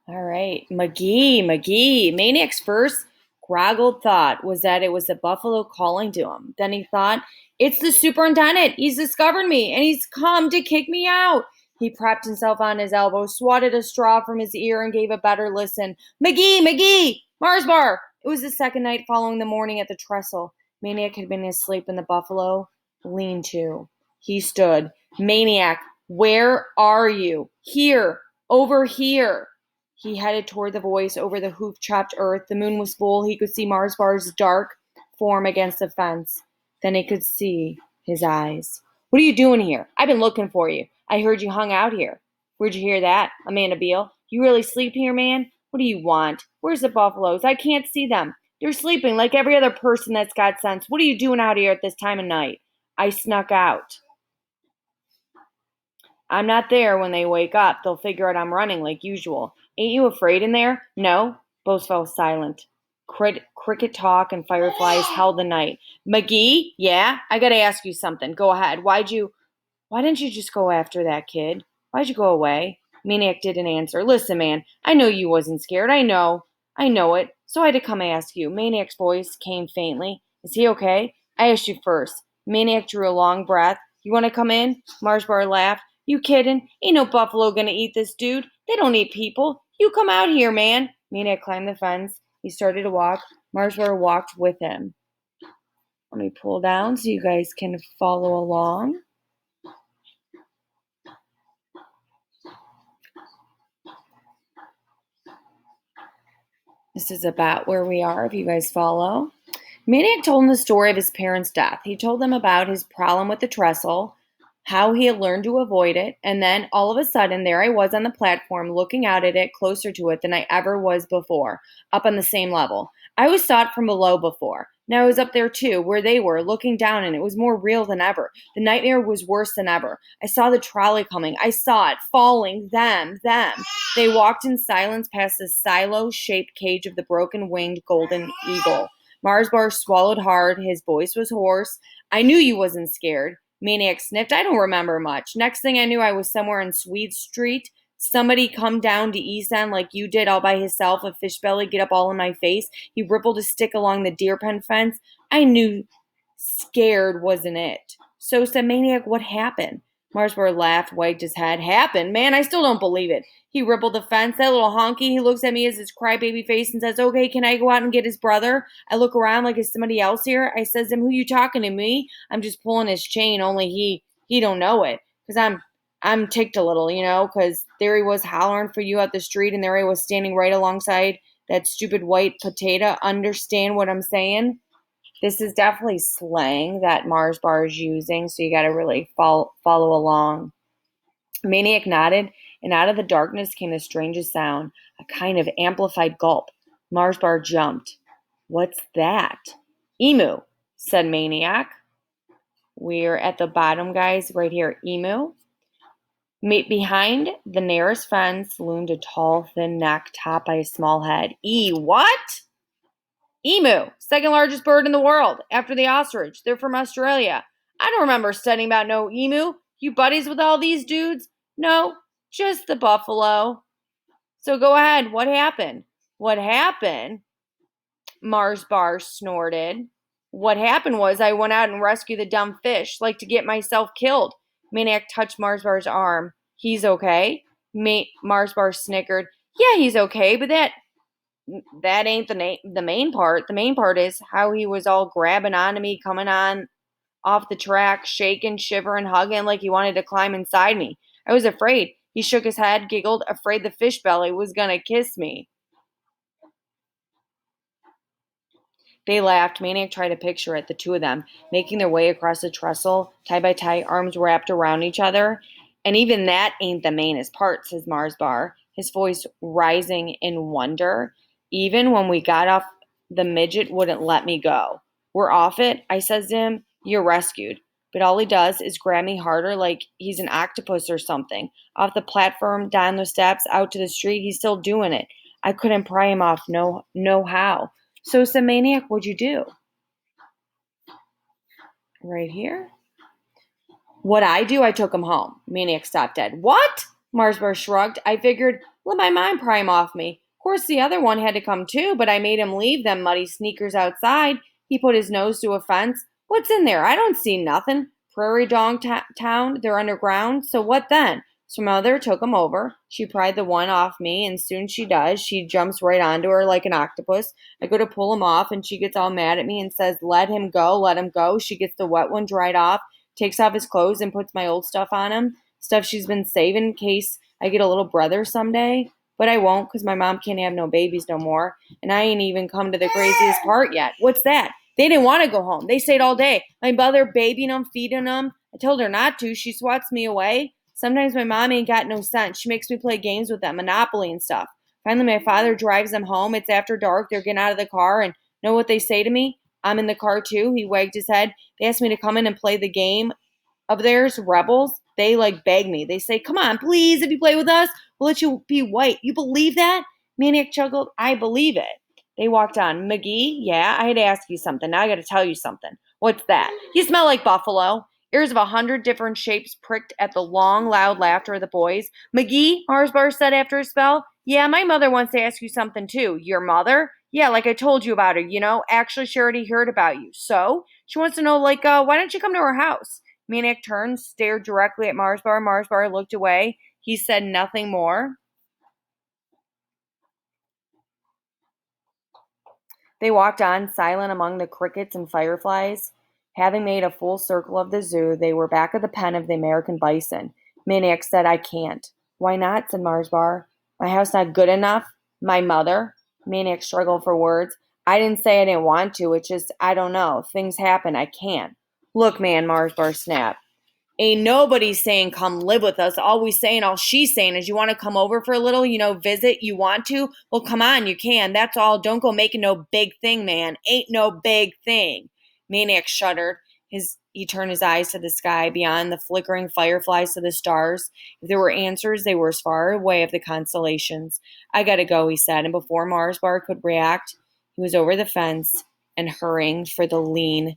All right. Magee. Maniac's first groggled thought was that it was the buffalo calling to him. Then he thought, it's the superintendent. He's discovered me and he's come to kick me out. He propped himself on his elbow, swatted a straw from his ear, and gave a better listen. Magee, Mars bar. It was the second night following the morning at the trestle. Maniac had been asleep in the buffalo lean-to. He stood. Maniac, where are you? Here, over here. He headed toward the voice over the hoof-chopped earth. The moon was full. He could see Mars bar's dark form against the fence. Then he could see his eyes. What are you doing here? I've been looking for you. I heard you hung out here. Where'd you hear that, Amanda Beale? You really sleep here, man? What do you want? Where's the buffaloes? I can't see them. They're sleeping like every other person that's got sense. What are you doing out here at this time of night? I snuck out. I'm not there when they wake up. They'll figure out I'm running like usual. Ain't you afraid in there? No. Both fell silent. Cricket talk and fireflies held the night. Magee? Yeah? I gotta ask you something. Go ahead. Why didn't you just go after that kid? Why'd you go away? Maniac didn't answer. Listen, man, I know you wasn't scared. I know it. So I had to come ask you. Maniac's voice came faintly. Is he okay? I asked you first. Maniac drew a long breath. You want to come in? Marsbar laughed. You kidding? Ain't no buffalo gonna eat this dude. They don't eat people. You come out here, man. Maniac climbed the fence. He started to walk. Marsbar walked with him. Let me pull down so you guys can follow along. This is about where we are, if you guys follow. Maniac told them the story of his parents' death. He told them about his problem with the trestle, how he had learned to avoid it, and then all of a sudden, there I was on the platform looking out at it, closer to it than I ever was before, up on the same level. I always saw it from below before. Now I was up there too, where they were, looking down, and it was more real than ever. The nightmare was worse than ever. I saw the trolley coming. I saw it falling, them. They walked in silence past the silo-shaped cage of the broken-winged golden eagle. Marsbar swallowed hard. His voice was hoarse. I knew you wasn't scared. Maniac sniffed. I don't remember much. Next thing I knew, I was somewhere in Swede Street. Somebody come down to East End like you did all by himself, a fish belly get up all in my face. He rippled a stick along the deer pen fence. I knew scared wasn't it. So said Maniac, what happened? Marsbar laughed, wagged his head. Happened? Man, I still don't believe it. He rippled the fence. That little honky, he looks at me as his crybaby face and says, okay, can I go out and get his brother? I look around like, is somebody else here? I says to him, who you talking to, me? I'm just pulling his chain, only he don't know it. Because I'm ticked a little, because there he was hollering for you out the street, and there he was standing right alongside that stupid white potato. Understand what I'm saying? This is definitely slang that Mars Bar is using, so you got to really follow along. Maniac nodded, and out of the darkness came the strangest sound, a kind of amplified gulp. Mars Bar jumped. What's that? Emu, said Maniac. We're at the bottom, guys, right here. Emu. Behind the nearest fence loomed a tall, thin neck topped by a small head. What? Emu, second largest bird in the world, after the ostrich. They're from Australia. I don't remember studying about no emu. You buddies with all these dudes? No, just the buffalo. So go ahead. What happened? What happened? Mars Bar snorted. What happened was I went out and rescued the dumb fish, like to get myself killed. Maniac touched Mars Bar's arm. He's okay? Mars Bar snickered. Yeah, he's okay, but that ain't the main part. The main part is how he was all grabbing onto me, coming on off the track, shaking, shivering, hugging like he wanted to climb inside me. I was afraid. He shook his head, giggled, afraid the fish belly was gonna kiss me. They laughed. Maniac tried to picture it, the two of them, making their way across the trestle, tie by tie, arms wrapped around each other. And even that ain't the mainest part, says Mars Bar, his voice rising in wonder. Even when we got off, the midget wouldn't let me go. We're off it, I says to him. You're rescued. But all he does is grab me harder like he's an octopus or something. Off the platform, down the steps, out to the street, he's still doing it. I couldn't pry him off, no how. So, Maniac, what'd you do? Right here. What I do, I took him home. Maniac stopped dead. What? Marsbar shrugged. I figured, let my mind prime off me. Of course, the other one had to come too, but I made him leave them muddy sneakers outside. He put his nose to a fence. What's in there? I don't see nothing. Prairie dog town. They're underground. So what then? So mother took him over. She pried the one off me, and soon she does. She jumps right onto her like an octopus. I go to pull him off, and she gets all mad at me and says, let him go, let him go. She gets the wet one dried off, takes off his clothes, and puts my old stuff on him. Stuff she's been saving in case I get a little brother someday. But I won't because my mom can't have no babies no more. And I ain't even come to the craziest part yet. What's that? They didn't want to go home. They stayed all day. My mother babying them, feeding them. I told her not to. She swats me away. Sometimes my mom ain't got no sense. She makes me play games with them, Monopoly and stuff. Finally, my father drives them home. It's after dark. They're getting out of the car, and know what they say to me? I'm in the car too. He wagged his head. They asked me to come in and play the game of theirs, Rebels. They like beg me. They say, come on, please, if you play with us, we'll let you be white. You believe that? Maniac chuckled. I believe it. They walked on. McGee, yeah, I had to ask you something. Now I got to tell you something. What's that? You smell like buffalo. Ears of 100 different shapes pricked at the long, loud laughter of the boys. McGee, Marsbar said after a spell. Yeah, my mother wants to ask you something too. Your mother? Yeah, like I told you about her, Actually, she already heard about you. So, she wants to know, why don't you come to her house? Maniac turned, stared directly at Marsbar. Marsbar looked away. He said nothing more. They walked on, silent among the crickets and fireflies. Having made a full circle of the zoo, they were back at the pen of the American bison. Maniac said, I can't. Why not? Said Marsbar. My house not good enough? My mother? Maniac struggled for words. I didn't say I didn't want to. It's just, I don't know. Things happen. I can't. Look, man, Marsbar snapped. Ain't nobody saying come live with us. All she's saying is you want to come over for a little, visit. You want to? Well, come on, you can. That's all. Don't go making no big thing, man. Ain't no big thing. Maniac shuddered. He turned his eyes to the sky, beyond the flickering fireflies to the stars. If there were answers, they were as far away as the constellations. I gotta go, he said, and before Marsbar could react, he was over the fence and hurrying for the lean-to.